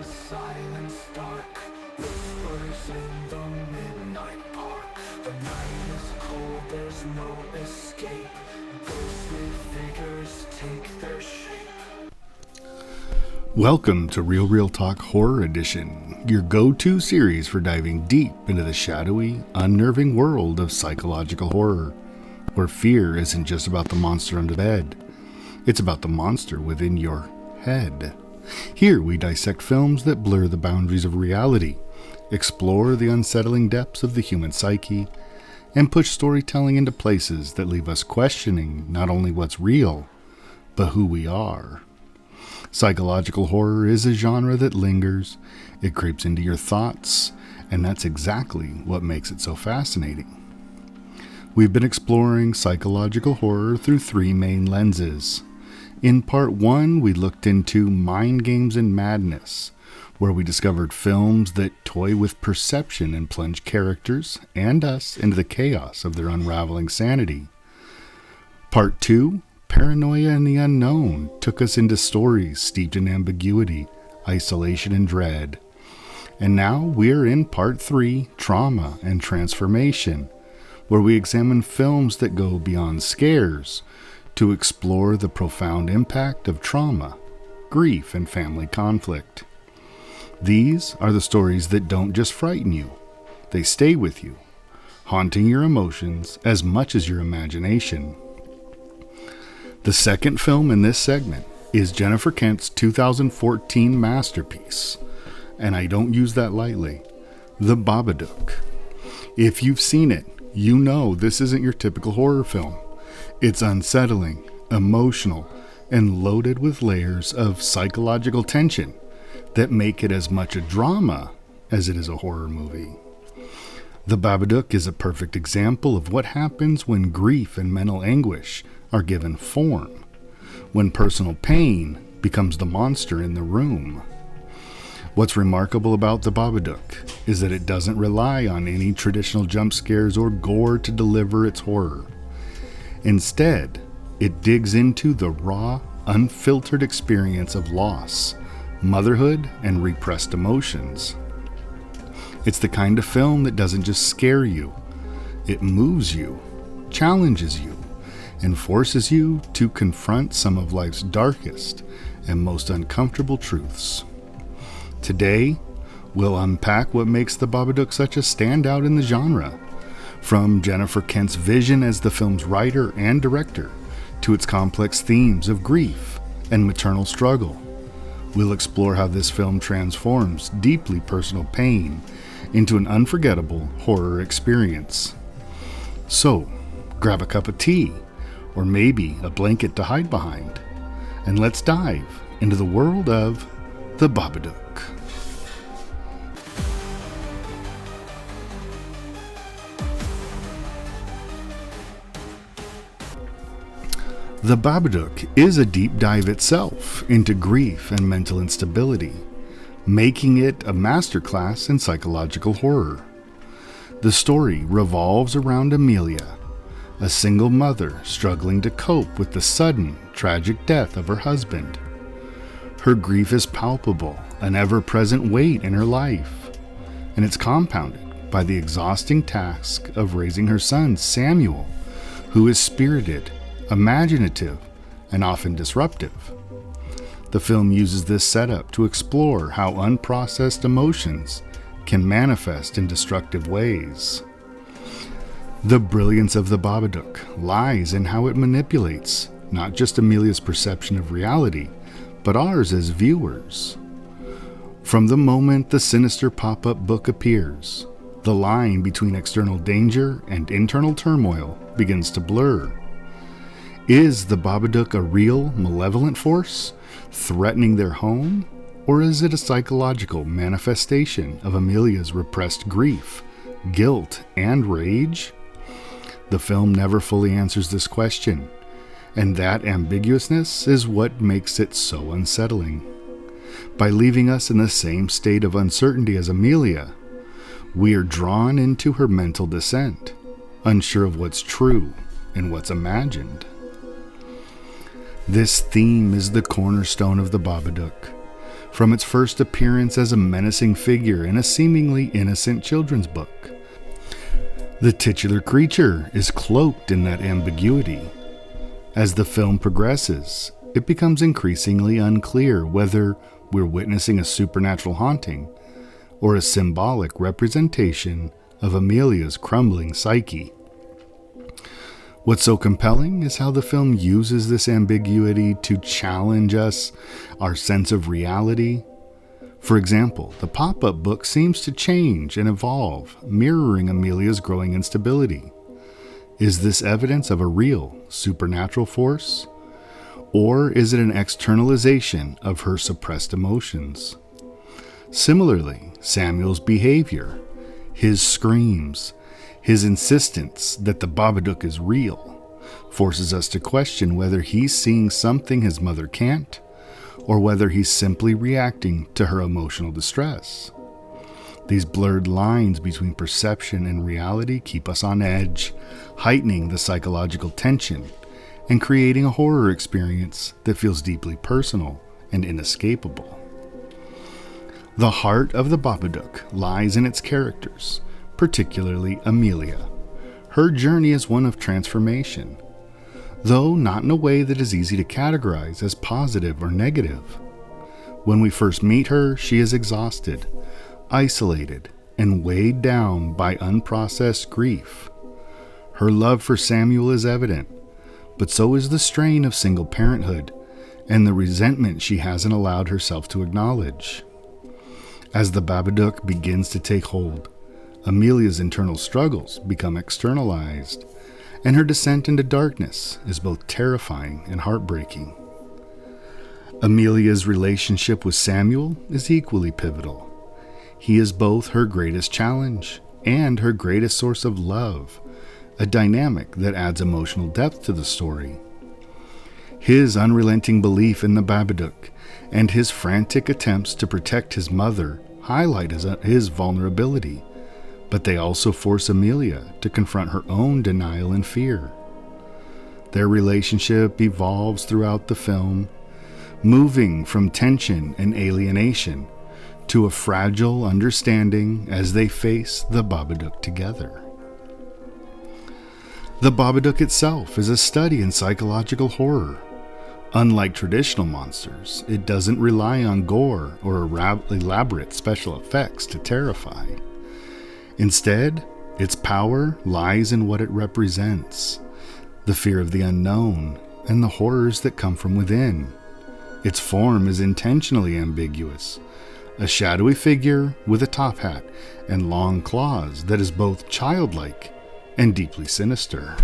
the silence dark, whispers in the midnight park. The night is cold, there's no escape. Ghostly figures take their shape. Welcome to Real Talk Horror Edition, your go-to series for diving deep into the shadowy, unnerving world of psychological horror, where fear isn't just about the monster under the bed, it's about the monster within your head. Here we dissect films that blur the boundaries of reality, explore the unsettling depths of the human psyche, and push storytelling into places that leave us questioning not only what's real, but who we are. Psychological horror is a genre that lingers, it creeps into your thoughts, and that's exactly what makes it so fascinating. We've been exploring psychological horror through three main lenses. In part one, we looked into mind games and madness, where we discovered films that toy with perception and plunge characters and us into the chaos of their unraveling sanity. Part two, Paranoia and the Unknown, took us into stories steeped in ambiguity, isolation, and dread. And now we're in part three, Trauma and Transformation, where we examine films that go beyond scares to explore the profound impact of trauma, grief, and family conflict. These are the stories that don't just frighten you, they stay with you, haunting your emotions as much as your imagination. The second film in this segment is Jennifer Kent's 2014 masterpiece, and I don't use that lightly, The Babadook. If you've seen it, you know this isn't your typical horror film. It's unsettling, emotional, and loaded with layers of psychological tension that make it as much a drama as it is a horror movie. The Babadook is a perfect example of what happens when grief and mental anguish are given form, when personal pain becomes the monster in the room. What's remarkable about The Babadook is that it doesn't rely on any traditional jump scares or gore to deliver its horror. Instead, it digs into the raw, unfiltered experience of loss, motherhood, and repressed emotions. It's the kind of film that doesn't just scare you, it moves you, challenges you, and forces you to confront some of life's darkest and most uncomfortable truths. Today, we'll unpack what makes The Babadook such a standout in the genre, from Jennifer Kent's vision as the film's writer and director, to its complex themes of grief and maternal struggle. We'll explore how this film transforms deeply personal pain into an unforgettable horror experience. So, grab a cup of tea, or maybe a blanket to hide behind, and let's dive into the world of The Babadook. The Babadook is a deep dive itself into grief and mental instability, making it a masterclass in psychological horror. The story revolves around Amelia, a single mother struggling to cope with the sudden, tragic death of her husband. Her grief is palpable, an ever-present weight in her life, and it's compounded by the exhausting task of raising her son, Samuel, who is spirited, imaginative, and often disruptive. The film uses this setup to explore how unprocessed emotions can manifest in destructive ways. The brilliance of The Babadook lies in how it manipulates not just Amelia's perception of reality, but ours as viewers. From the moment the sinister pop-up book appears, the line between external danger and internal turmoil begins to blur. Is the Babadook a real, malevolent force threatening their home, or is it a psychological manifestation of Amelia's repressed grief, guilt, and rage? The film never fully answers this question, and that ambiguousness is what makes it so unsettling. By leaving us in the same state of uncertainty as Amelia, we are drawn into her mental descent, unsure of what's true and what's imagined. This theme is the cornerstone of The Babadook. from its first appearance as a menacing figure in a seemingly innocent children's book. The titular creature is cloaked in that ambiguity. As the film progresses, it becomes increasingly unclear whether we're witnessing a supernatural haunting or a symbolic representation of Amelia's crumbling psyche. What's so compelling is how the film uses this ambiguity to challenge us, our sense of reality. For example, the pop-up book seems to change and evolve, mirroring Amelia's growing instability. Is this evidence of a real, supernatural force? Or is it an externalization of her suppressed emotions? Similarly, Samuel's behavior, his screams, his insistence that the Babadook is real, forces us to question whether he's seeing something his mother can't, or whether he's simply reacting to her emotional distress. These blurred lines between perception and reality keep us on edge, heightening the psychological tension and creating a horror experience that feels deeply personal and inescapable. The heart of the Babadook lies in its characters, particularly Amelia. Her journey is one of transformation, though not in a way that is easy to categorize as positive or negative. When we first meet her, she is exhausted, isolated, and weighed down by unprocessed grief. Her love for Samuel is evident, but so is the strain of single parenthood and the resentment she hasn't allowed herself to acknowledge. As the Babadook begins to take hold, Amelia's internal struggles become externalized, and her descent into darkness is both terrifying and heartbreaking. Amelia's relationship with Samuel is equally pivotal. He is both her greatest challenge and her greatest source of love, a dynamic that adds emotional depth to the story. His unrelenting belief in the Babadook and his frantic attempts to protect his mother highlight his vulnerability, but they also force Amelia to confront her own denial and fear. Their relationship evolves throughout the film, moving from tension and alienation to a fragile understanding as they face the Babadook together. The Babadook itself is a study in psychological horror. Unlike traditional monsters, it doesn't rely on gore or elaborate special effects to terrify. Instead, its power lies in what it represents, the fear of the unknown and the horrors that come from within. Its form is intentionally ambiguous, a shadowy figure with a top hat and long claws that is both childlike and deeply sinister.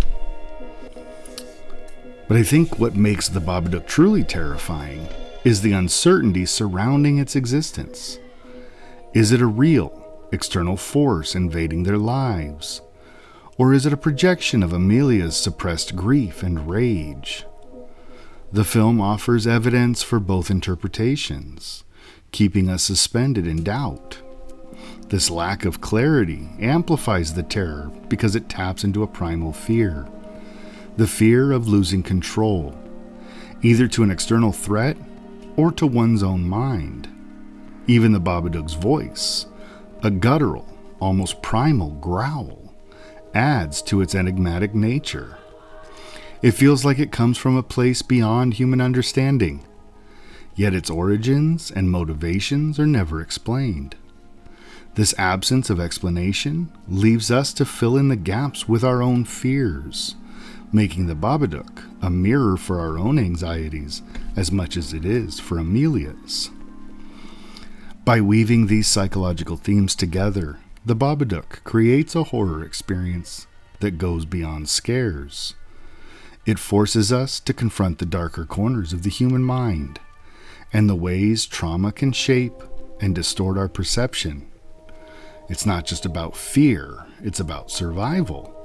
But I think what makes the Babadook truly terrifying is the uncertainty surrounding its existence. Is it a real, external force invading their lives? Or is it a projection of Amelia's suppressed grief and rage? The film offers evidence for both interpretations, keeping us suspended in doubt. This lack of clarity amplifies the terror because it taps into a primal fear. The fear of losing control, either to an external threat or to one's own mind. Even the Babadook's voice, a guttural, almost primal growl, adds to its enigmatic nature. It feels like it comes from a place beyond human understanding, yet its origins and motivations are never explained. This absence of explanation leaves us to fill in the gaps with our own fears, making the Babadook a mirror for our own anxieties as much as it is for Amelia's. By weaving these psychological themes together, the Babadook creates a horror experience that goes beyond scares. It forces us to confront the darker corners of the human mind and the ways trauma can shape and distort our perception. It's not just about fear, it's about survival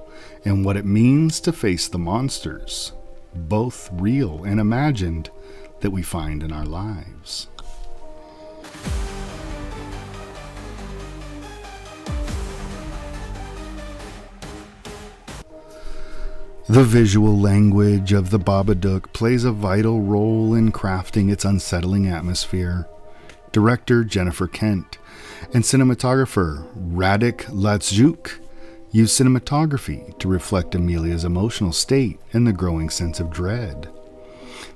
and what it means to face the monsters, both real and imagined, that we find in our lives. The visual language of the Babadook plays a vital role in crafting its unsettling atmosphere. director Jennifer Kent, and cinematographer Radek Latzjuk used cinematography to reflect Amelia's emotional state and the growing sense of dread.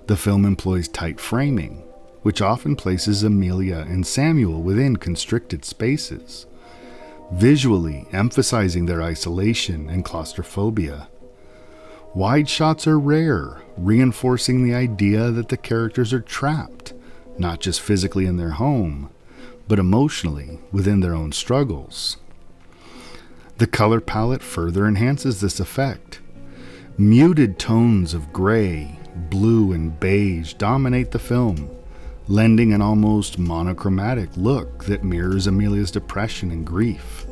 The film employs tight framing, which often places Amelia and Samuel within constricted spaces, visually emphasizing their isolation and claustrophobia. Wide shots are rare, reinforcing the idea that the characters are trapped, not just physically in their home, but emotionally within their own struggles. The color palette further enhances this effect. Muted tones of gray, blue, and beige dominate the film, lending an almost monochromatic look that mirrors Amelia's depression and grief.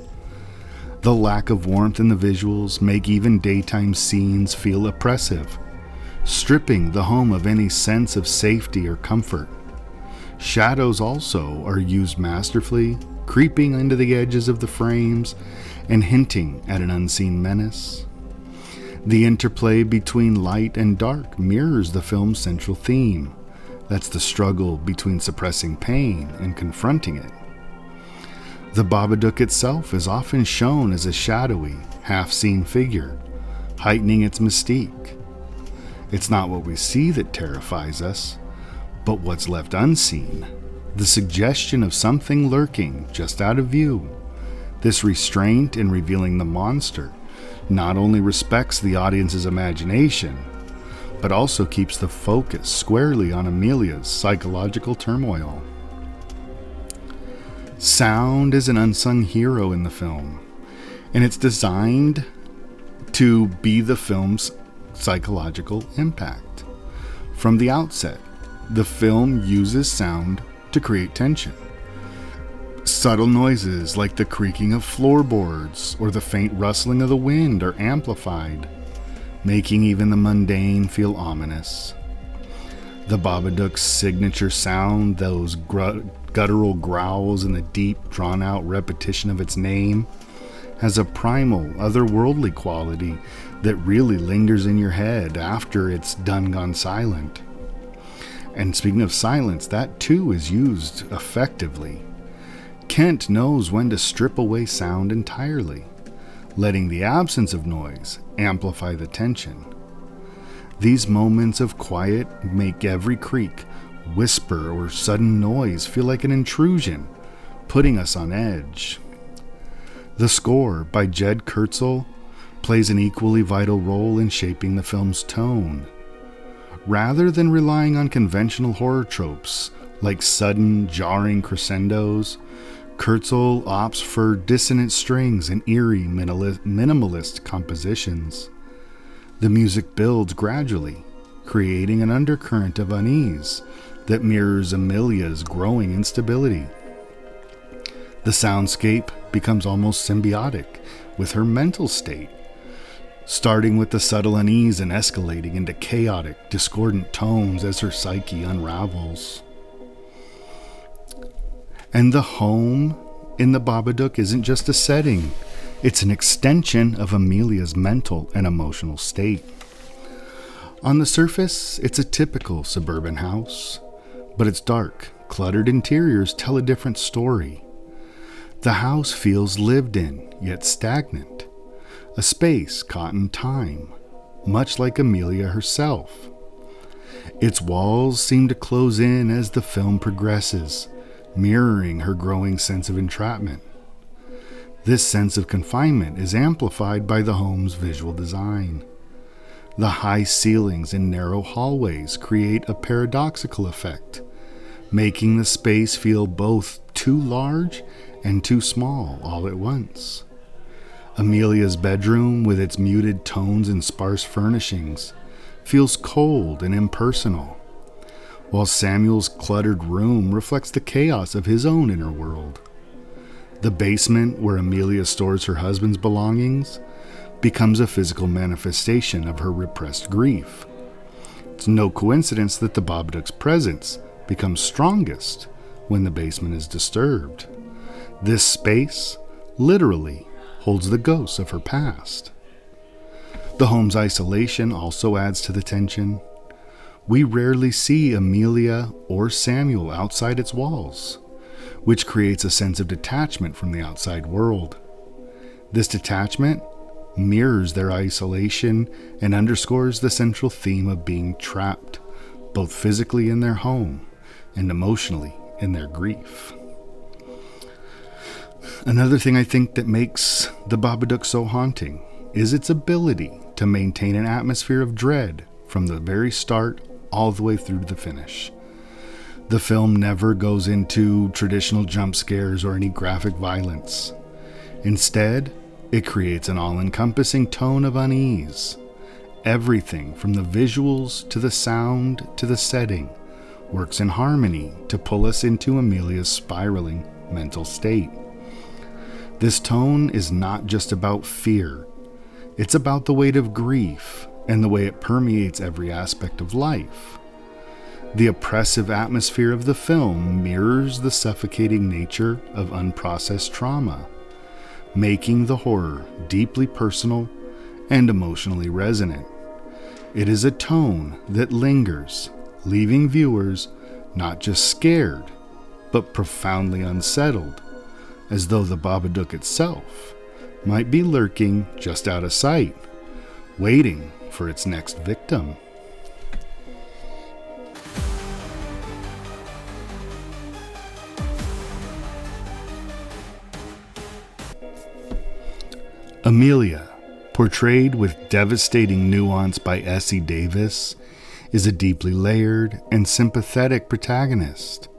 The lack of warmth in the visuals make even daytime scenes feel oppressive, stripping the home of any sense of safety or comfort. Shadows also are used masterfully, creeping into the edges of the frames and hinting at an unseen menace. The interplay between light and dark mirrors the film's central theme. That's the struggle between suppressing pain and confronting it. The Babadook itself is often shown as a shadowy, half-seen figure, heightening its mystique. It's not what we see that terrifies us, but what's left unseen, the suggestion of something lurking just out of view. This restraint in revealing the monster not only respects the audience's imagination, but also keeps the focus squarely on Amelia's psychological turmoil. Sound is an unsung hero in the film, and it's designed to be the film's psychological impact. From the outset, the film uses sound to create tension. Subtle noises like the creaking of floorboards or the faint rustling of the wind are amplified, making even the mundane feel ominous. The Babadook's signature sound, those guttural growls and the deep, drawn-out repetition of its name, has a primal, otherworldly quality that really lingers in your head after it's gone silent. And speaking of silence, that too is used effectively. Kent knows when to strip away sound entirely, letting the absence of noise amplify the tension. These moments of quiet make every creak, whisper, or sudden noise feel like an intrusion, putting us on edge. The score by Jed Kurtzel plays an equally vital role in shaping the film's tone. Rather than relying on conventional horror tropes like sudden, jarring crescendos, Kurtzel opts for dissonant strings and eerie, minimalist compositions. The music builds gradually, creating an undercurrent of unease that mirrors Amelia's growing instability. The soundscape becomes almost symbiotic with her mental state, starting with the subtle unease and escalating into chaotic, discordant tones as her psyche unravels. And the home in the Babadook isn't just a setting, it's an extension of Amelia's mental and emotional state. On the surface, it's a typical suburban house, but its dark, cluttered interiors tell a different story. The house feels lived in, yet stagnant. A space caught in time, much like Amelia herself. Its walls seem to close in as the film progresses, mirroring her growing sense of entrapment. This sense of confinement is amplified by the home's visual design. The high ceilings and narrow hallways create a paradoxical effect, making the space feel both too large and too small all at once. Amelia's bedroom, with its muted tones and sparse furnishings, feels cold and impersonal, while Samuel's cluttered room reflects the chaos of his own inner world. The basement, where Amelia stores her husband's belongings, becomes a physical manifestation of her repressed grief. It's no coincidence that the Babadook's presence becomes strongest when the basement is disturbed. This space, literally, holds the ghosts of her past. The home's isolation also adds to the tension. We rarely see Amelia or Samuel outside its walls, which creates a sense of detachment from the outside world. This detachment mirrors their isolation and underscores the central theme of being trapped, both physically in their home and emotionally in their grief. Another thing I think that makes the Babadook so haunting is its ability to maintain an atmosphere of dread from the very start all the way through to the finish. The film never goes into traditional jump scares or any graphic violence. Instead, it creates an all-encompassing tone of unease. Everything from the visuals to the sound to the setting works in harmony to pull us into Amelia's spiraling mental state. This tone is not just about fear. It's about the weight of grief and the way it permeates every aspect of life. The oppressive atmosphere of the film mirrors the suffocating nature of unprocessed trauma, making the horror deeply personal and emotionally resonant. It is a tone that lingers, leaving viewers not just scared, but profoundly unsettled, as though the Babadook itself might be lurking just out of sight, waiting for its next victim. Amelia, portrayed with devastating nuance by Essie Davis, is a deeply layered and sympathetic protagonist.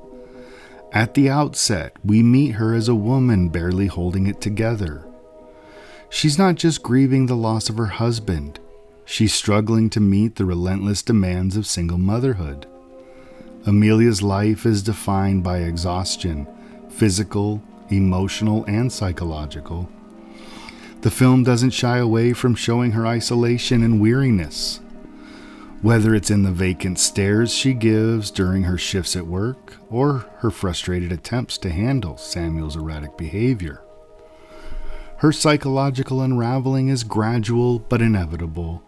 At the outset, we meet her as a woman barely holding it together. She's not just grieving the loss of her husband, she's struggling to meet the relentless demands of single motherhood. Amelia's life is defined by exhaustion, physical, emotional, and psychological. The film doesn't shy away from showing her isolation and weariness. Whether it's in the vacant stares she gives during her shifts at work, or her frustrated attempts to handle Samuel's erratic behavior. Her psychological unraveling is gradual but inevitable,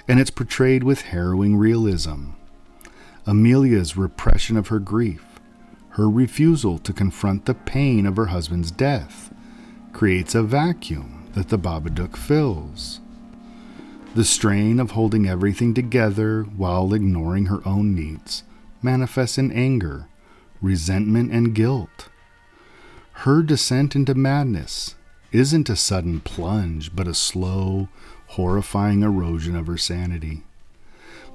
and it's portrayed with harrowing realism. Amelia's repression of her grief, her refusal to confront the pain of her husband's death, creates a vacuum that the Babadook fills. The strain of holding everything together while ignoring her own needs manifests in anger, resentment, and guilt. Her descent into madness isn't a sudden plunge, but a slow, horrifying erosion of her sanity.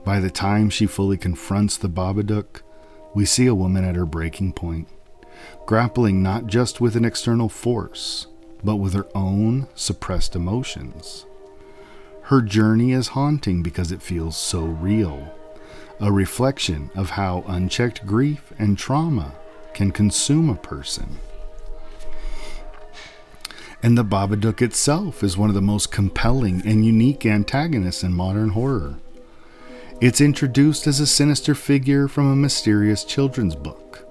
By the time she fully confronts the Babadook, we see a woman at her breaking point, grappling not just with an external force, but with her own suppressed emotions. Her journey is haunting because it feels so real, a reflection of how unchecked grief and trauma can consume a person. And the Babadook itself is one of the most compelling and unique antagonists in modern horror. It's introduced as a sinister figure from a mysterious children's book,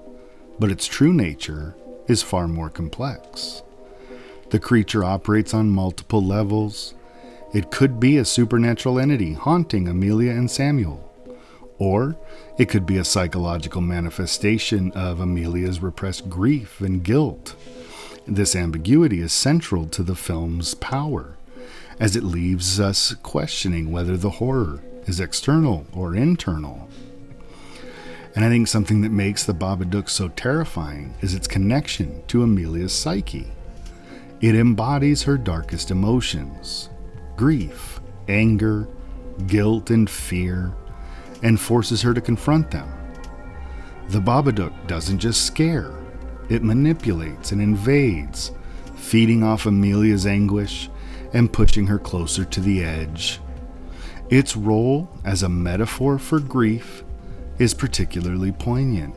but its true nature is far more complex. The creature operates on multiple levels. It could be a supernatural entity haunting Amelia and Samuel, or it could be a psychological manifestation of Amelia's repressed grief and guilt. This ambiguity is central to the film's power, as it leaves us questioning whether the horror is external or internal. And I think something that makes the Babadook so terrifying is its connection to Amelia's psyche. It embodies her darkest emotions, grief, anger, guilt, and fear, and forces her to confront them. The Babadook doesn't just scare, it manipulates and invades, feeding off Amelia's anguish and pushing her closer to the edge. Its role as a metaphor for grief is particularly poignant.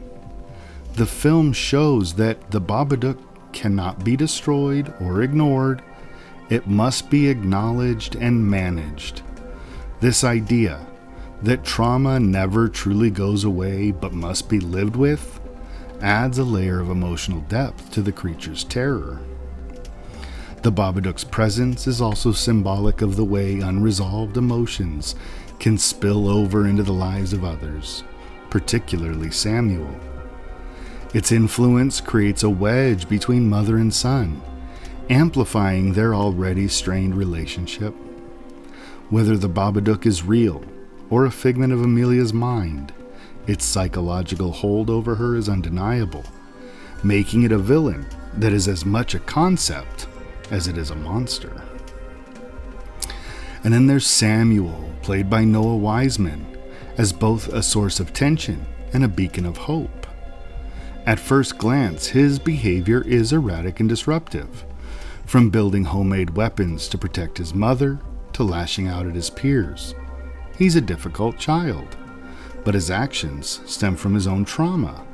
The film shows that the Babadook cannot be destroyed or ignored. It must be acknowledged and managed. This idea that trauma never truly goes away but must be lived with adds a layer of emotional depth to the creature's terror. The Babadook's presence is also symbolic of the way unresolved emotions can spill over into the lives of others, particularly Samuel. Its influence creates a wedge between mother and son, amplifying their already strained relationship. Whether the Babadook is real or a figment of Amelia's mind, its psychological hold over her is undeniable, making it a villain that is as much a concept as it is a monster. And then there's Samuel, played by Noah Wiseman, as both a source of tension and a beacon of hope. At first glance, his behavior is erratic and disruptive, from building homemade weapons to protect his mother to lashing out at his peers. He's a difficult child, but his actions stem from his own trauma.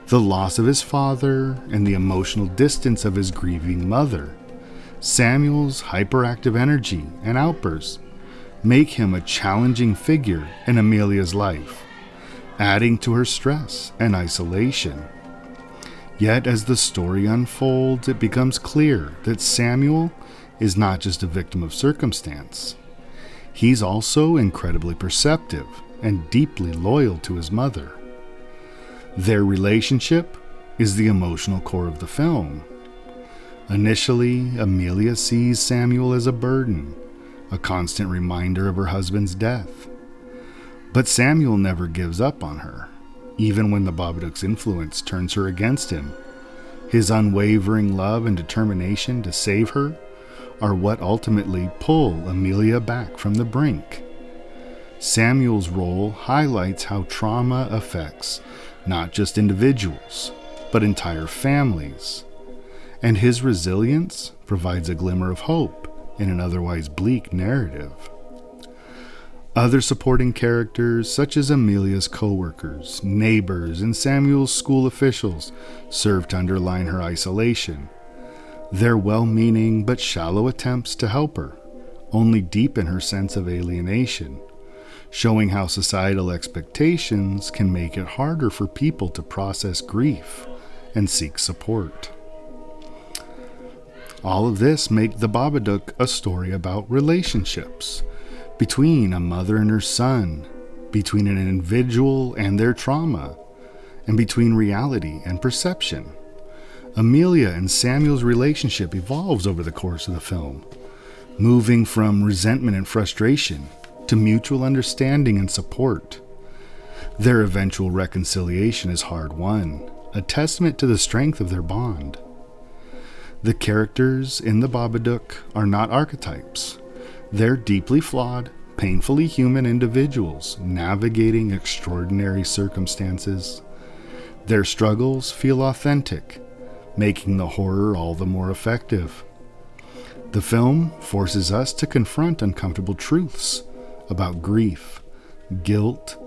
The loss of his father and the emotional distance of his grieving mother. Samuel's hyperactive energy and outbursts make him a challenging figure in Amelia's life, adding to her stress and isolation. Yet as the story unfolds, it becomes clear that Samuel is not just a victim of circumstance. He's also incredibly perceptive and deeply loyal to his mother. Their relationship is the emotional core of the film. Initially, Amelia sees Samuel as a burden, a constant reminder of her husband's death. But Samuel never gives up on her, even when the Babadook's influence turns her against him. His unwavering love and determination to save her are what ultimately pull Amelia back from the brink. Samuel's role highlights how trauma affects not just individuals, but entire families. And his resilience provides a glimmer of hope in an otherwise bleak narrative. Other supporting characters, such as Amelia's co-workers, neighbors, and Samuel's school officials, serve to underline her isolation. Their well-meaning but shallow attempts to help her only deepen her sense of alienation, showing how societal expectations can make it harder for people to process grief and seek support. All of this make The Babadook a story about relationships, between a mother and her son, between an individual and their trauma, and between reality and perception. Amelia and Samuel's relationship evolves over the course of the film, moving from resentment and frustration to mutual understanding and support. Their eventual reconciliation is hard-won, a testament to the strength of their bond. The characters in The Babadook are not archetypes. They're deeply flawed, painfully human individuals navigating extraordinary circumstances. Their struggles feel authentic, making the horror all the more effective. The film forces us to confront uncomfortable truths about grief, guilt,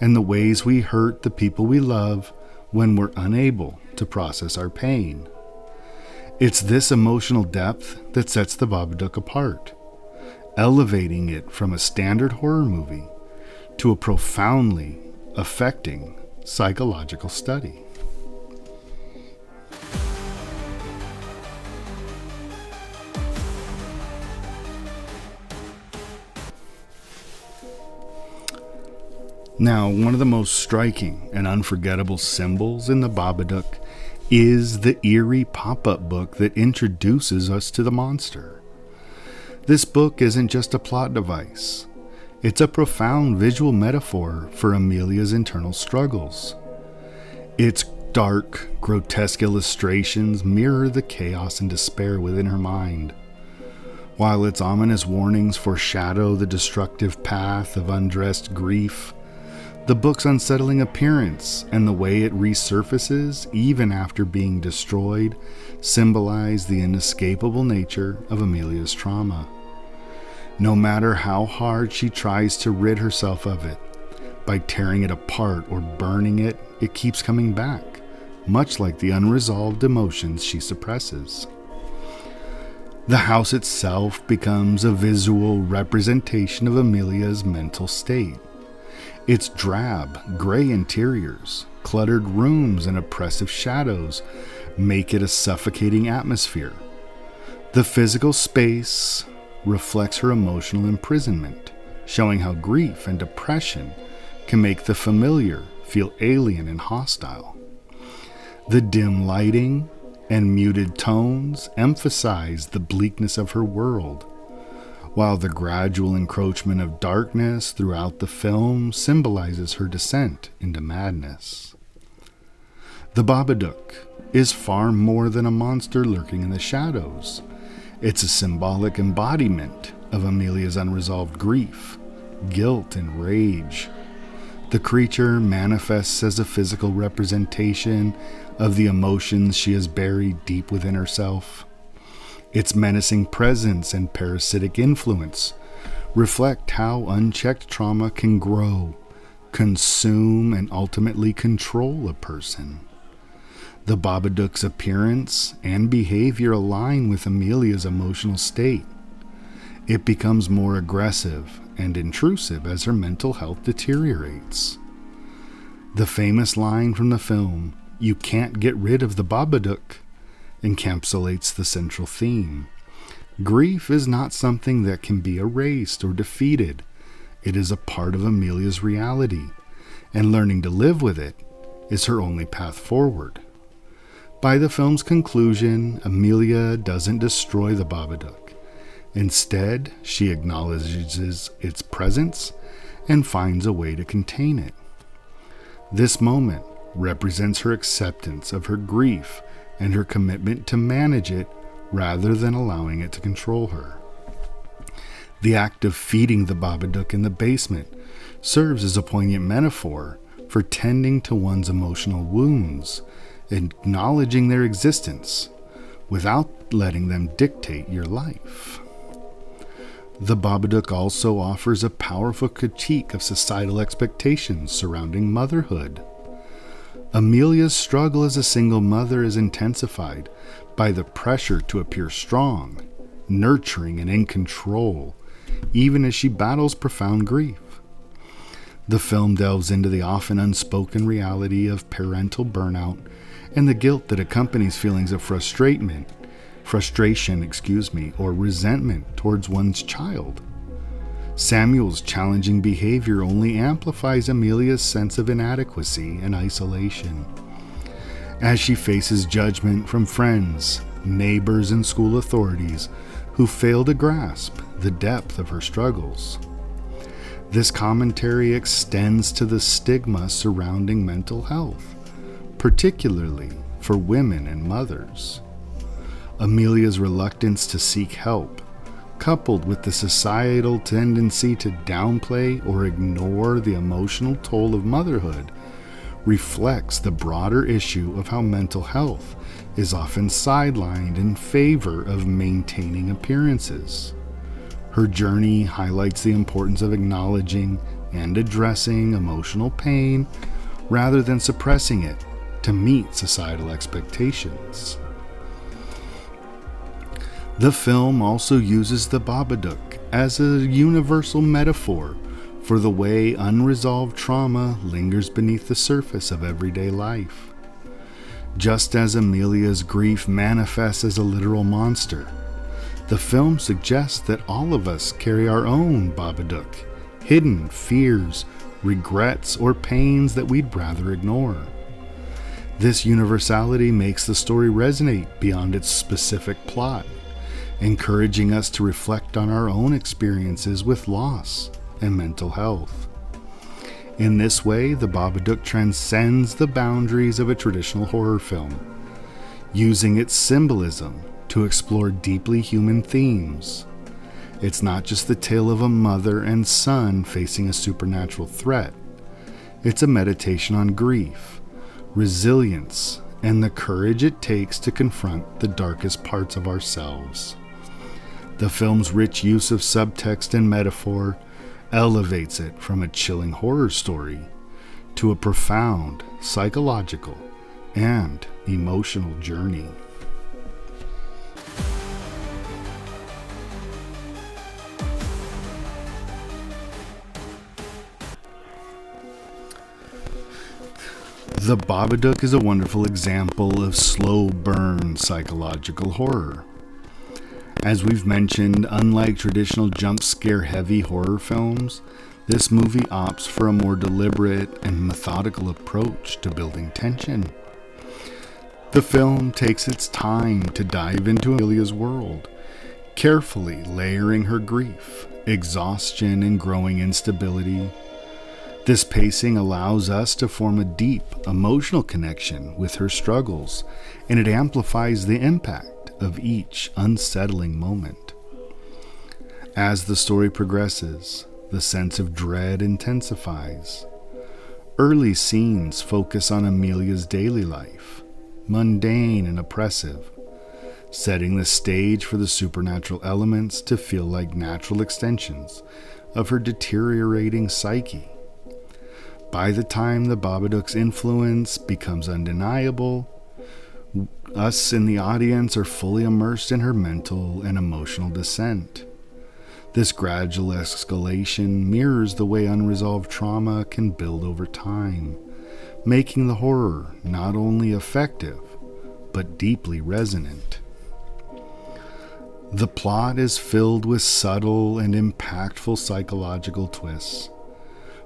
and the ways we hurt the people we love when we're unable to process our pain. It's this emotional depth that sets The Babadook apart, elevating it from a standard horror movie to a profoundly affecting psychological study. Now, one of the most striking and unforgettable symbols in The Babadook is the eerie pop-up book that introduces us to the monster. This book isn't just a plot device. It's a profound visual metaphor for Amelia's internal struggles. Its dark, grotesque illustrations mirror the chaos and despair within her mind, while its ominous warnings foreshadow the destructive path of undressed grief. The book's unsettling appearance and the way it resurfaces even after being destroyed symbolize the inescapable nature of Amelia's trauma. No matter how hard she tries to rid herself of it, by tearing it apart or burning it, it keeps coming back, much like the unresolved emotions she suppresses. The house itself becomes a visual representation of Amelia's mental state. Its drab, gray interiors, cluttered rooms, and oppressive shadows make it a suffocating atmosphere. The physical space reflects her emotional imprisonment, showing how grief and depression can make the familiar feel alien and hostile. The dim lighting and muted tones emphasize the bleakness of her world, while the gradual encroachment of darkness throughout the film symbolizes her descent into madness. The Babadook is far more than a monster lurking in the shadows. It's a symbolic embodiment of Amelia's unresolved grief, guilt, and rage. The creature manifests as a physical representation of the emotions she has buried deep within herself. Its menacing presence and parasitic influence reflect how unchecked trauma can grow, consume, and ultimately control a person. The Babadook's appearance and behavior align with Amelia's emotional state. It becomes more aggressive and intrusive as her mental health deteriorates. The famous line from the film, "You can't get rid of the Babadook," encapsulates the central theme. Grief is not something that can be erased or defeated. It is a part of Amelia's reality, and learning to live with it is her only path forward. By the film's conclusion, Amelia doesn't destroy the Babadook. Instead, she acknowledges its presence and finds a way to contain it. This moment represents her acceptance of her grief and her commitment to manage it rather than allowing it to control her. The act of feeding the Babadook in the basement serves as a poignant metaphor for tending to one's emotional wounds, acknowledging their existence without letting them dictate your life. The Babadook also offers a powerful critique of societal expectations surrounding motherhood. Amelia's struggle as a single mother is intensified by the pressure to appear strong, nurturing, and in control, even as she battles profound grief. The film delves into the often unspoken reality of parental burnout and the guilt that accompanies feelings of frustration, or resentment towards one's child. Samuel's challenging behavior only amplifies Amelia's sense of inadequacy and isolation. As she faces judgment from friends, neighbors, and school authorities who fail to grasp the depth of her struggles. This commentary extends to the stigma surrounding mental health, particularly for women and mothers. Amelia's reluctance to seek help, coupled with the societal tendency to downplay or ignore the emotional toll of motherhood, reflects the broader issue of how mental health is often sidelined in favor of maintaining appearances. Her journey highlights the importance of acknowledging and addressing emotional pain rather than suppressing it to meet societal expectations. The film also uses the Babadook as a universal metaphor for the way unresolved trauma lingers beneath the surface of everyday life. Just as Amelia's grief manifests as a literal monster, the film suggests that all of us carry our own Babadook, hidden fears, regrets, or pains that we'd rather ignore. This universality makes the story resonate beyond its specific plot, encouraging us to reflect on our own experiences with loss and mental health. In this way, the Babadook transcends the boundaries of a traditional horror film, using its symbolism to explore deeply human themes. It's not just the tale of a mother and son facing a supernatural threat. It's a meditation on grief, resilience, and the courage it takes to confront the darkest parts of ourselves. The film's rich use of subtext and metaphor elevates it from a chilling horror story to a profound psychological and emotional journey. The Babadook is a wonderful example of slow burn psychological horror. As we've mentioned, unlike traditional jump scare heavy horror films, this movie opts for a more deliberate and methodical approach to building tension. The film takes its time to dive into Amelia's world, carefully layering her grief, exhaustion, and growing instability. This pacing allows us to form a deep emotional connection with her struggles, and it amplifies the impact of each unsettling moment. As the story progresses, the sense of dread intensifies. Early scenes focus on Amelia's daily life, mundane and oppressive, setting the stage for the supernatural elements to feel like natural extensions of her deteriorating psyche. By the time the Babadook's influence becomes undeniable, us in the audience are fully immersed in her mental and emotional descent. This gradual escalation mirrors the way unresolved trauma can build over time, making the horror not only effective, but deeply resonant. The plot is filled with subtle and impactful psychological twists.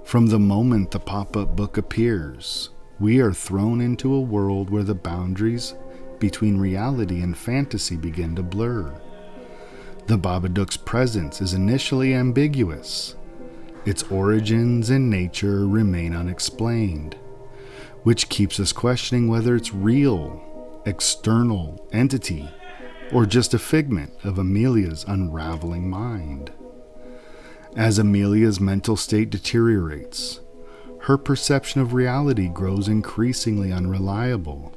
From the moment the pop-up book appears, we are thrown into a world where the boundaries between reality and fantasy begin to blur. The Babadook's presence is initially ambiguous. Its origins and nature remain unexplained, which keeps us questioning whether it's real, external entity, or just a figment of Amelia's unraveling mind. As Amelia's mental state deteriorates, her perception of reality grows increasingly unreliable.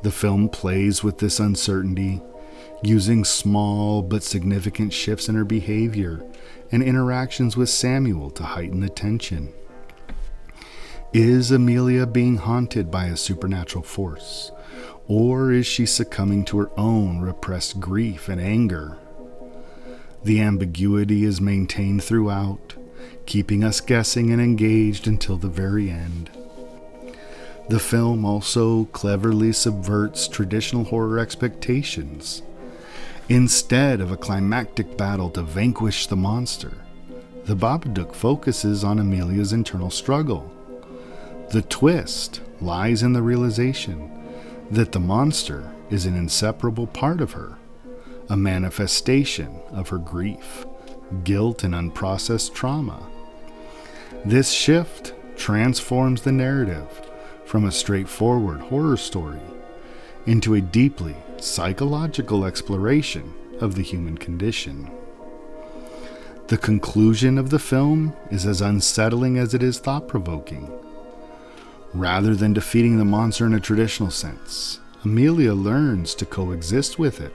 The film plays with this uncertainty, using small but significant shifts in her behavior and interactions with Samuel to heighten the tension. Is Amelia being haunted by a supernatural force, or is she succumbing to her own repressed grief and anger? The ambiguity is maintained throughout, keeping us guessing and engaged until the very end. The film also cleverly subverts traditional horror expectations. Instead of a climactic battle to vanquish the monster, the Babadook focuses on Amelia's internal struggle. The twist lies in the realization that the monster is an inseparable part of her, a manifestation of her grief, guilt, and unprocessed trauma. This shift transforms the narrative from a straightforward horror story into a deeply psychological exploration of the human condition. The conclusion of the film is as unsettling as it is thought-provoking. Rather than defeating the monster in a traditional sense, Amelia learns to coexist with it.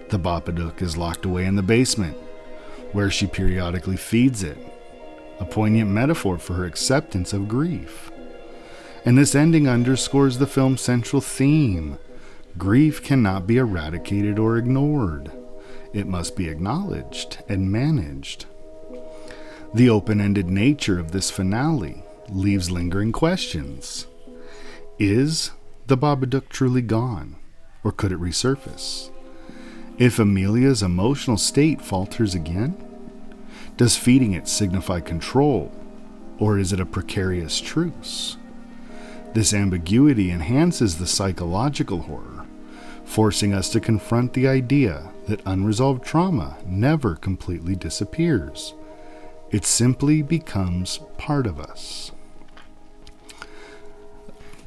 The Babadook is locked away in the basement, where she periodically feeds it, a poignant metaphor for her acceptance of grief. And this ending underscores the film's central theme. Grief cannot be eradicated or ignored. It must be acknowledged and managed. The open-ended nature of this finale leaves lingering questions. Is the Babadook truly gone, or could it resurface? If Amelia's emotional state falters again, does feeding it signify control, or is it a precarious truce? This ambiguity enhances the psychological horror, forcing us to confront the idea that unresolved trauma never completely disappears. It simply becomes part of us.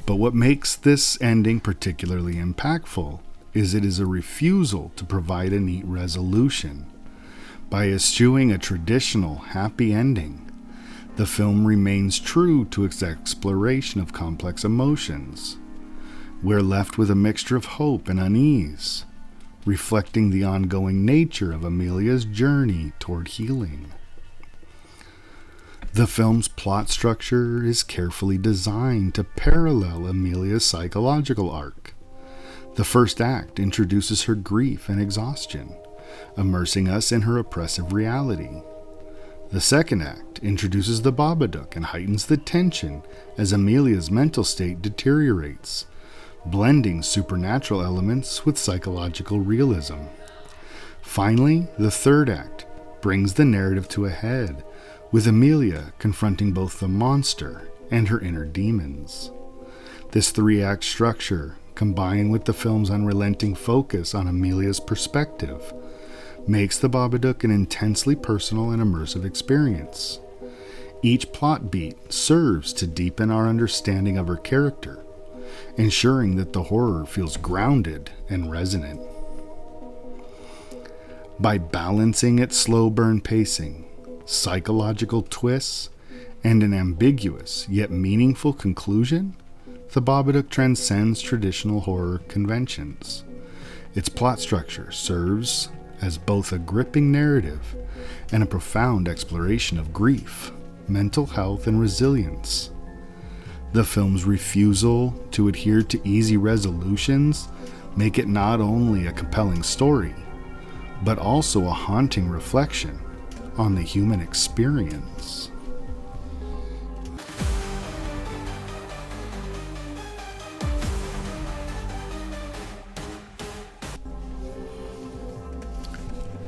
But what makes this ending particularly impactful is it is a refusal to provide a neat resolution. By eschewing a traditional happy ending, the film remains true to its exploration of complex emotions. We're left with a mixture of hope and unease, reflecting the ongoing nature of Amelia's journey toward healing. The film's plot structure is carefully designed to parallel Amelia's psychological arc. The first act introduces her grief and exhaustion, immersing us in her oppressive reality. The second act introduces the Babadook and heightens the tension as Amelia's mental state deteriorates, blending supernatural elements with psychological realism. Finally, the third act brings the narrative to a head, with Amelia confronting both the monster and her inner demons. This three-act structure combined with the film's unrelenting focus on Amelia's perspective, makes The Babadook an intensely personal and immersive experience. Each plot beat serves to deepen our understanding of her character, ensuring that the horror feels grounded and resonant. By balancing its slow burn pacing, psychological twists, and an ambiguous yet meaningful conclusion, The Babadook transcends traditional horror conventions. Its plot structure serves as both a gripping narrative and a profound exploration of grief, mental health, and resilience. The film's refusal to adhere to easy resolutions make it not only a compelling story, but also a haunting reflection on the human experience.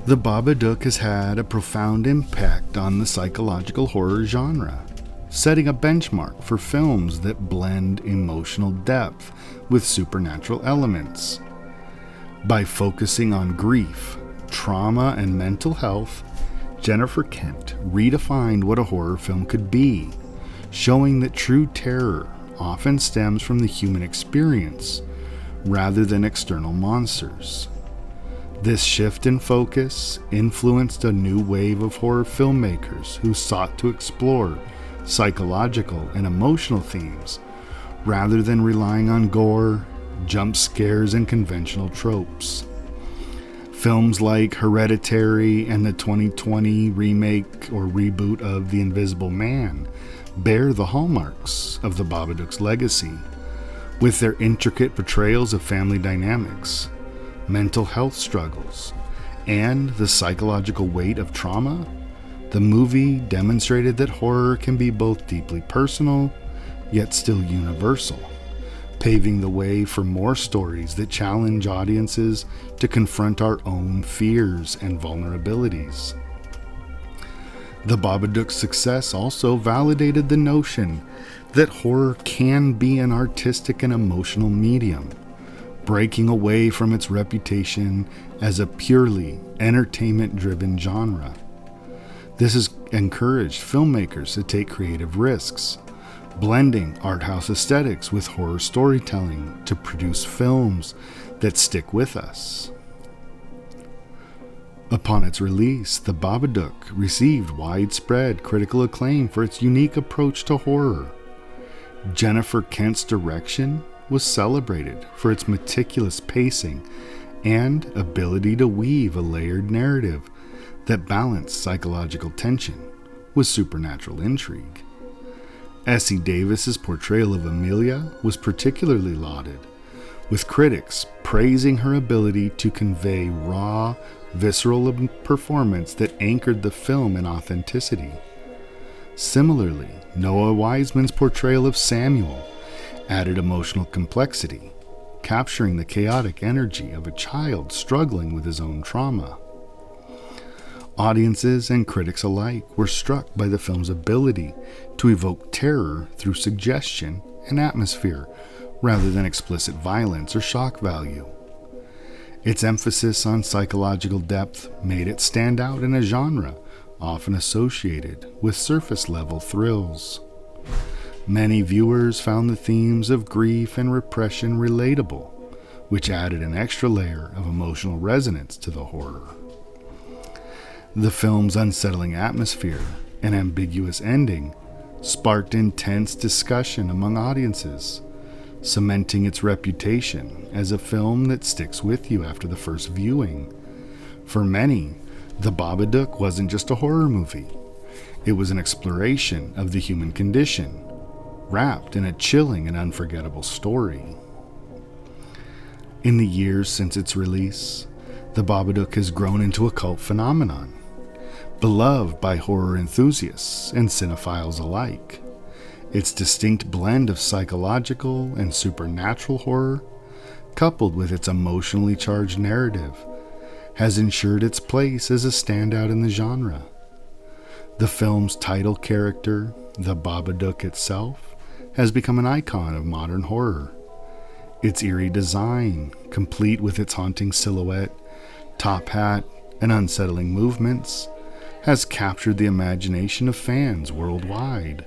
The Babadook has had a profound impact on the psychological horror genre, setting a benchmark for films that blend emotional depth with supernatural elements. By focusing on grief, trauma, and mental health, Jennifer Kent redefined what a horror film could be, showing that true terror often stems from the human experience rather than external monsters. This shift in focus influenced a new wave of horror filmmakers who sought to explore psychological and emotional themes rather than relying on gore, jump scares, and conventional tropes. Films like Hereditary and the 2020 remake or reboot of The Invisible Man bear the hallmarks of the Babadook's legacy. With their intricate portrayals of family dynamics, mental health struggles, and the psychological weight of trauma, the movie demonstrated that horror can be both deeply personal, yet still universal, paving the way for more stories that challenge audiences to confront our own fears and vulnerabilities. The Babadook's success also validated the notion that horror can be an artistic and emotional medium, breaking away from its reputation as a purely entertainment-driven genre. This has encouraged filmmakers to take creative risks, blending art house aesthetics with horror storytelling to produce films that stick with us. Upon its release, The Babadook received widespread critical acclaim for its unique approach to horror. Jennifer Kent's direction was celebrated for its meticulous pacing and ability to weave a layered narrative that balanced psychological tension with supernatural intrigue. Essie Davis's portrayal of Amelia was particularly lauded, with critics praising her ability to convey raw, visceral performance that anchored the film in authenticity. Similarly, Noah Wiseman's portrayal of Samuel added emotional complexity, capturing the chaotic energy of a child struggling with his own trauma. Audiences and critics alike were struck by the film's ability to evoke terror through suggestion and atmosphere, rather than explicit violence or shock value. Its emphasis on psychological depth made it stand out in a genre often associated with surface-level thrills. Many viewers found the themes of grief and repression relatable, which added an extra layer of emotional resonance to the horror. The film's unsettling atmosphere and ambiguous ending sparked intense discussion among audiences, cementing its reputation as a film that sticks with you after the first viewing. For many, The Babadook wasn't just a horror movie. It was an exploration of the human condition, wrapped in a chilling and unforgettable story. In the years since its release, The Babadook has grown into a cult phenomenon, beloved by horror enthusiasts and cinephiles alike. Its distinct blend of psychological and supernatural horror, coupled with its emotionally charged narrative, has ensured its place as a standout in the genre. The film's title character, the Babadook itself, has become an icon of modern horror. Its eerie design, complete with its haunting silhouette, top hat, and unsettling movements, has captured the imagination of fans worldwide.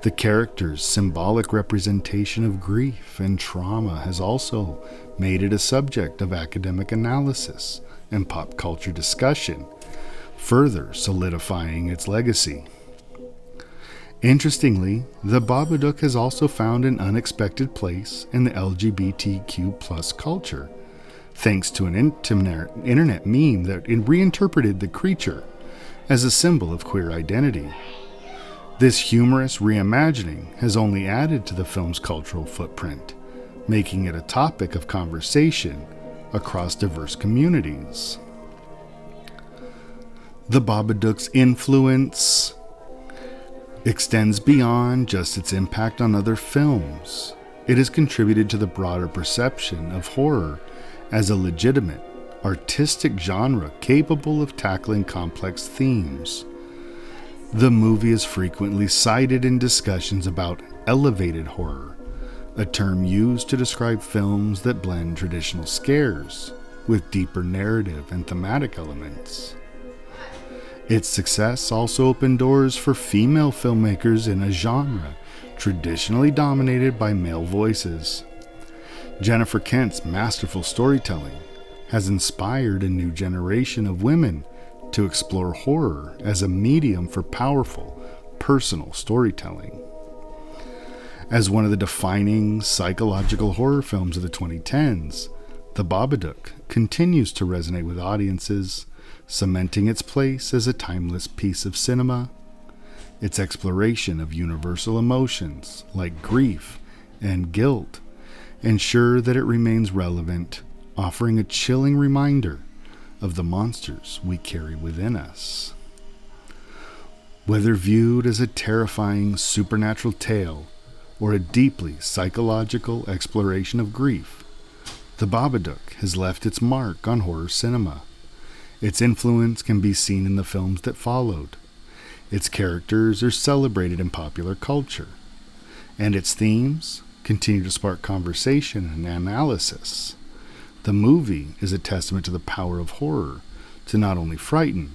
The character's symbolic representation of grief and trauma has also made it a subject of academic analysis and pop culture discussion, further solidifying its legacy. Interestingly, the Babadook has also found an unexpected place in the LGBTQ+ culture, thanks to an internet meme that reinterpreted the creature as a symbol of queer identity. This humorous reimagining has only added to the film's cultural footprint, making it a topic of conversation across diverse communities. The Babadook's influence extends beyond just its impact on other films. It has contributed to the broader perception of horror as a legitimate, artistic genre capable of tackling complex themes. The movie is frequently cited in discussions about elevated horror, a term used to describe films that blend traditional scares with deeper narrative and thematic elements. Its success also opened doors for female filmmakers in a genre traditionally dominated by male voices. Jennifer Kent's masterful storytelling has inspired a new generation of women to explore horror as a medium for powerful, personal storytelling. As one of the defining psychological horror films of the 2010s, The Babadook continues to resonate with audiences, cementing its place as a timeless piece of cinema. Its exploration of universal emotions like grief and guilt ensure that it remains relevant, offering a chilling reminder of the monsters we carry within us. Whether viewed as a terrifying supernatural tale or a deeply psychological exploration of grief, The Babadook has left its mark on horror cinema. Its influence can be seen in the films that followed. Its characters are celebrated in popular culture, and its themes continue to spark conversation and analysis. The movie is a testament to the power of horror to not only frighten,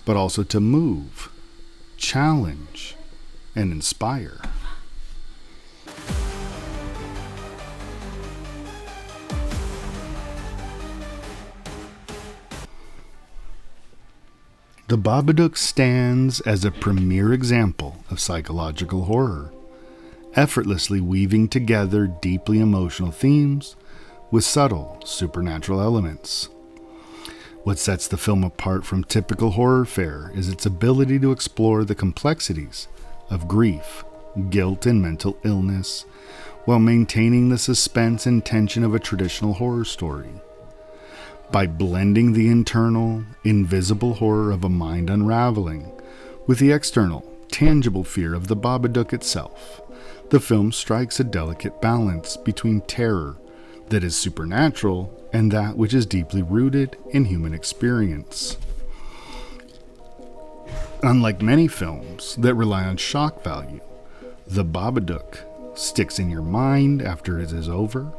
but also to move, challenge, and inspire. The Babadook stands as a premier example of psychological horror, effortlessly weaving together deeply emotional themes with subtle supernatural elements. What sets the film apart from typical horror fare is its ability to explore the complexities of grief, guilt, and mental illness, while maintaining the suspense and tension of a traditional horror story. By blending the internal, invisible horror of a mind unraveling with the external, tangible fear of the Babadook itself, the film strikes a delicate balance between terror that is supernatural and that which is deeply rooted in human experience. Unlike many films that rely on shock value, The Babadook sticks in your mind after it is over,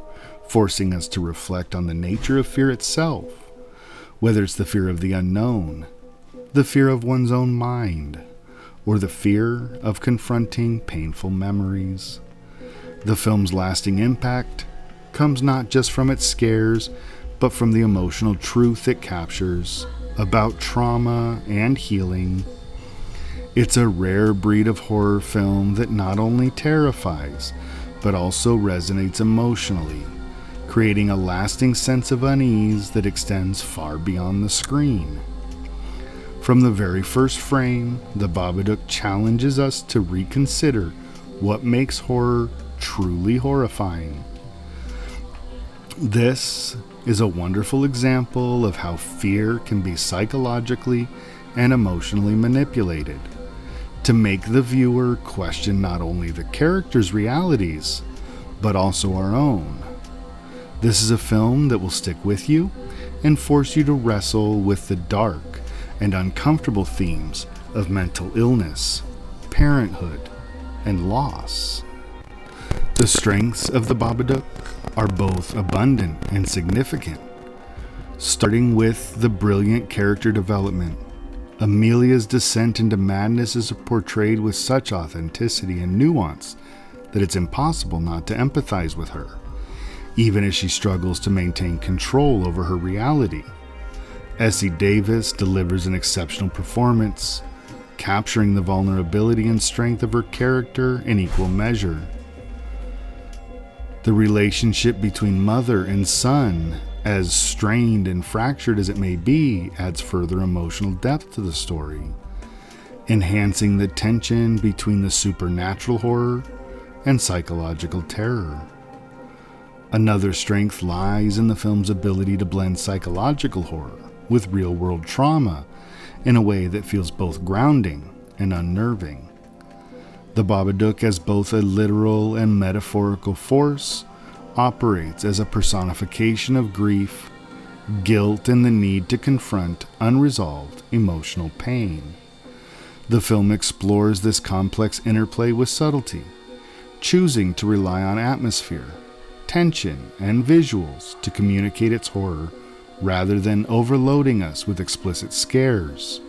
forcing us to reflect on the nature of fear itself, whether it's the fear of the unknown, the fear of one's own mind, or the fear of confronting painful memories. The film's lasting impact comes not just from its scares, but from the emotional truth it captures about trauma and healing. It's a rare breed of horror film that not only terrifies, but also resonates emotionally, creating a lasting sense of unease that extends far beyond the screen. From the very first frame, The Babadook challenges us to reconsider what makes horror truly horrifying. This is a wonderful example of how fear can be psychologically and emotionally manipulated to make the viewer question not only the characters' realities, but also our own. This is a film that will stick with you and force you to wrestle with the dark and uncomfortable themes of mental illness, parenthood, and loss. The strengths of The Babadook: are both abundant and significant. Starting with the brilliant character development, Amelia's descent into madness is portrayed with such authenticity and nuance that it's impossible not to empathize with her, even as she struggles to maintain control over her reality. Essie Davis delivers an exceptional performance, capturing the vulnerability and strength of her character in equal measure. The relationship between mother and son, as strained and fractured as it may be, adds further emotional depth to the story, enhancing the tension between the supernatural horror and psychological terror. Another strength lies in the film's ability to blend psychological horror with real-world trauma in a way that feels both grounding and unnerving. The Babadook, as both a literal and metaphorical force, operates as a personification of grief, guilt, and the need to confront unresolved emotional pain. The film explores this complex interplay with subtlety, choosing to rely on atmosphere, tension, and visuals to communicate its horror rather than overloading us with explicit scares.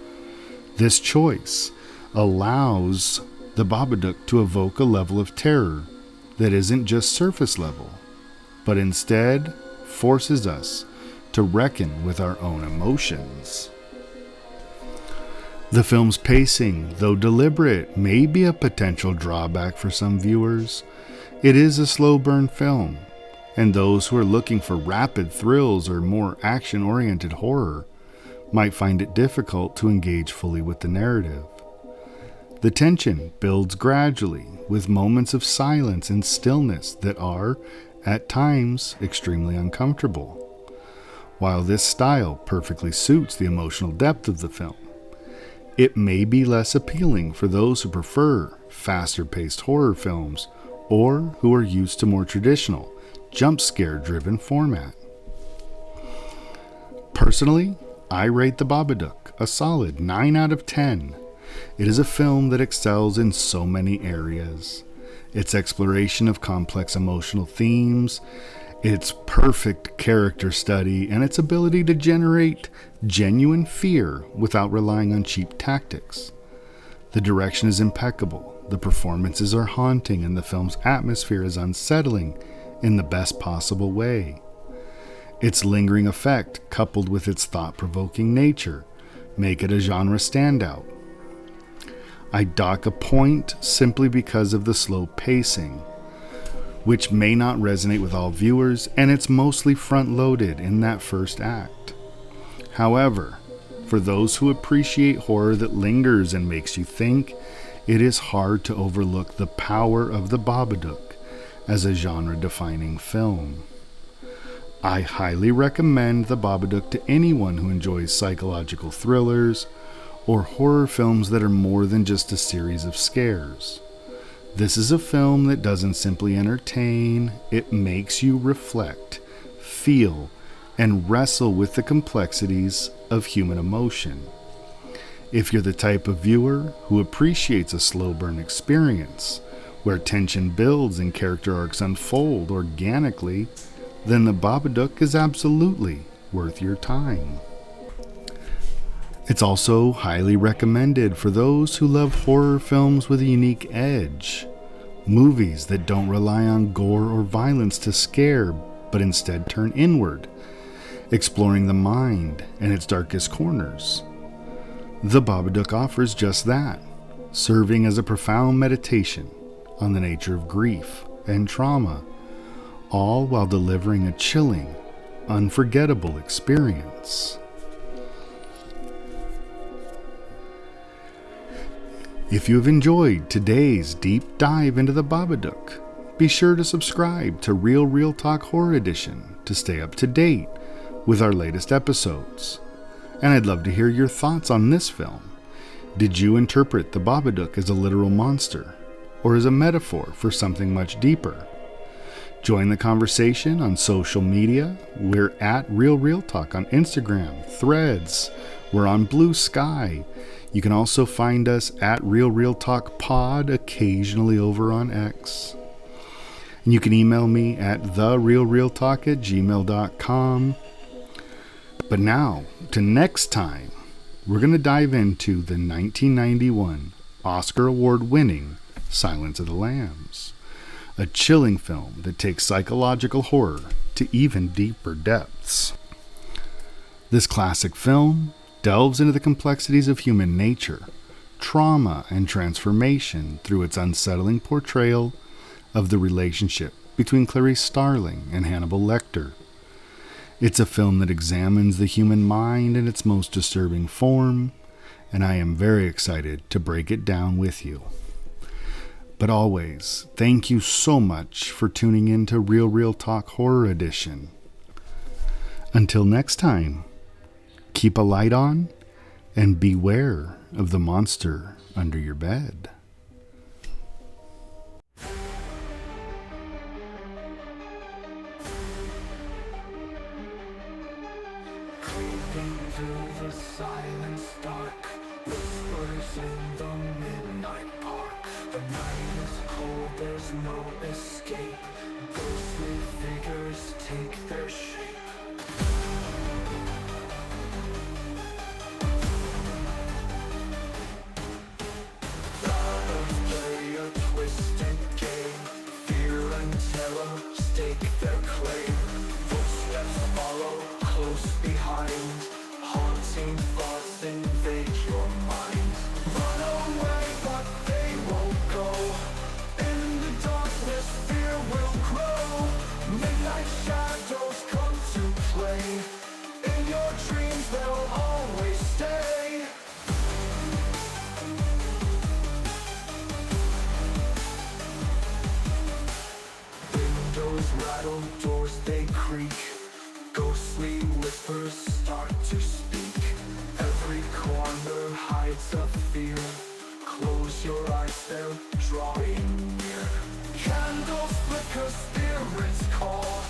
This choice allows the Babadook to evoke a level of terror that isn't just surface level, but instead forces us to reckon with our own emotions. The film's pacing, though deliberate, may be a potential drawback for some viewers. It is a slow burn film, and those who are looking for rapid thrills or more action-oriented horror might find it difficult to engage fully with the narrative. The tension builds gradually, with moments of silence and stillness that are, at times, extremely uncomfortable. While this style perfectly suits the emotional depth of the film, it may be less appealing for those who prefer faster-paced horror films or who are used to more traditional, jump scare driven format. Personally, I rate The Babadook a solid 9 out of 10. It is a film that excels in so many areas. Its exploration of complex emotional themes, its perfect character study, and its ability to generate genuine fear without relying on cheap tactics. The direction is impeccable, the performances are haunting, and the film's atmosphere is unsettling in the best possible way. Its lingering effect, coupled with its thought-provoking nature, make it a genre standout. I dock a point simply because of the slow pacing, which may not resonate with all viewers, and it's mostly front-loaded in that first act. However, for those who appreciate horror that lingers and makes you think, it is hard to overlook the power of The Babadook as a genre-defining film. I highly recommend The Babadook to anyone who enjoys psychological thrillers or horror films that are more than just a series of scares. This is a film that doesn't simply entertain, it makes you reflect, feel, and wrestle with the complexities of human emotion. If you're the type of viewer who appreciates a slow burn experience, where tension builds and character arcs unfold organically, then The Babadook is absolutely worth your time. It's also highly recommended for those who love horror films with a unique edge. Movies that don't rely on gore or violence to scare, but instead turn inward, exploring the mind and its darkest corners. The Babadook offers just that, serving as a profound meditation on the nature of grief and trauma, all while delivering a chilling, unforgettable experience. If you have enjoyed today's deep dive into The Babadook, be sure to subscribe to Real Talk Horror Edition to stay up to date with our latest episodes. And I'd love to hear your thoughts on this film. Did you interpret The Babadook as a literal monster, or as a metaphor for something much deeper? Join the conversation on social media. We're at Real Talk on Instagram, Threads. We're on Blue Sky. You can also find us at Real Talk Pod, occasionally over on X. And you can email me at therealrealtalk@gmail.com. But now, to next time, we're going to dive into the 1991 Oscar Award-winning Silence of the Lambs, a chilling film that takes psychological horror to even deeper depths. This classic film delves into the complexities of human nature, trauma, and transformation through its unsettling portrayal of the relationship between Clarice Starling and Hannibal Lecter. It's a film that examines the human mind in its most disturbing form, and I am very excited to break it down with you. But always, thank you so much for tuning in to Real Talk Horror Edition. Until next time, keep a light on and beware of the monster under your bed. Creeping through the silence dark, whispers in the midnight park. The night is cold, there's no escape. Ghostly figures take their shape. Shadows play a twisted game. Fear and terror stake their claim. Footsteps follow close behind. Haunting thoughts invade your mind. Run away, but they won't go. In the darkness, fear will grow. Midnight shadows come to play. In your dreams, they'll always stay. Windows rattle, doors they creak. Ghostly whispers start to speak. Every corner hides a fear. Close your eyes, they're drawing near. Candles flicker, spirits call.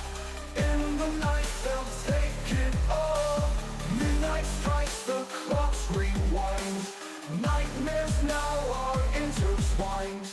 In the night they'll take it all. Midnight strikes, the clocks rewind. Nightmares now are intertwined.